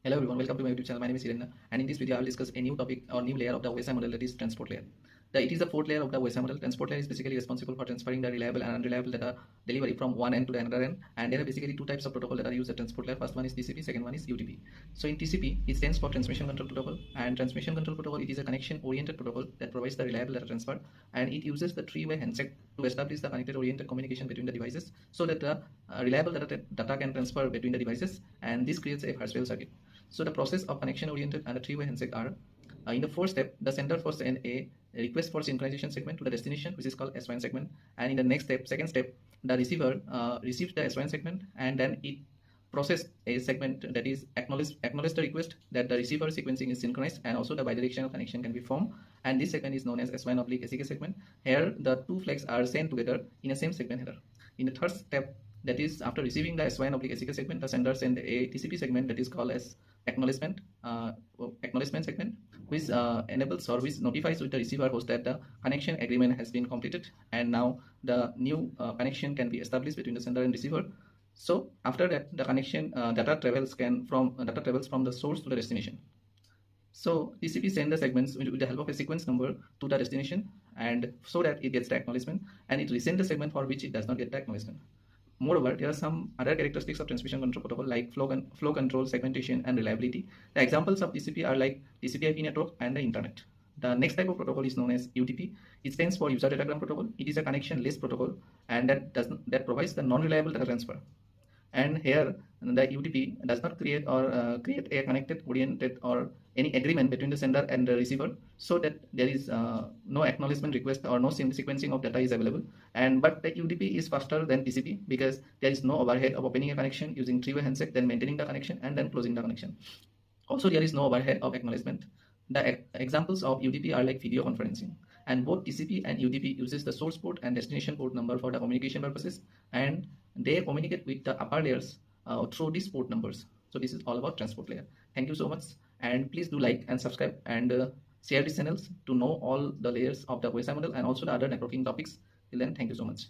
Hello everyone, welcome to my YouTube channel. My name is Hiren, and in this video I will discuss a new topic or new layer of the OSI model, that is transport layer. It is the fourth layer of the OSI model. Transport layer is basically responsible for transferring the reliable and unreliable data delivery from one end to the another end, and there are basically two types of protocol that are used at transport layer. First one is TCP, second one is UDP. So in TCP, it stands for transmission control protocol, and transmission control protocol, it is a connection oriented protocol that provides the reliable data transfer, and it uses the three-way handshake to establish the connected oriented communication between the devices so that the reliable data can transfer between the devices, and this creates a virtual circuit. So the process of connection oriented and the three-way handshake are, in the first step, the sender first send a request for synchronization segment to the destination, which is called S1 segment, and in the next step, second step, the receiver receives the S1 segment, and then it process a segment that is acknowledge the request that the receiver sequencing is synchronized, and also the bidirectional connection can be formed, and this segment is known as S1 oblique ACK segment. Here the two flags are sent together in a same segment header. In the third step, that is after receiving the S1 oblique ACK segment, the sender send a TCP segment that is called as acknowledgement segment, which enables or which notifies with the receiver host that the connection agreement has been completed, and now the new connection can be established between the sender and receiver. So after that, the connection data travels from the source to the destination. So TCP send the segments with the help of a sequence number to the destination, and so that it gets the acknowledgement, and it resends the segment for which it does not get the acknowledgement. Moreover, there are some other characteristics of transmission control protocol like flow control, segmentation, and reliability. The examples of TCP are like TCP/IP network and the internet. The next type of protocol is known as UDP. It stands for User Datagram Protocol. It is a connection-less protocol, and that provides the non-reliable data transfer. And here the UDP does not create a connected oriented or any agreement between the sender and the receiver, so that there is no acknowledgement request or no sequencing of data is available. But the UDP is faster than TCP because there is no overhead of opening a connection using three-way handshake, then maintaining the connection, and then closing the connection. Also, there is no overhead of acknowledgement. The examples of UDP are like video conferencing, and both TCP and UDP uses the source port and destination port number for the communication purposes, and they communicate with the upper layers through these port numbers. So this is all about transport layer. Thank you so much, and please do like and subscribe, and share these channels to know all the layers of the OSI model and also the other networking topics. Till then, thank you so much.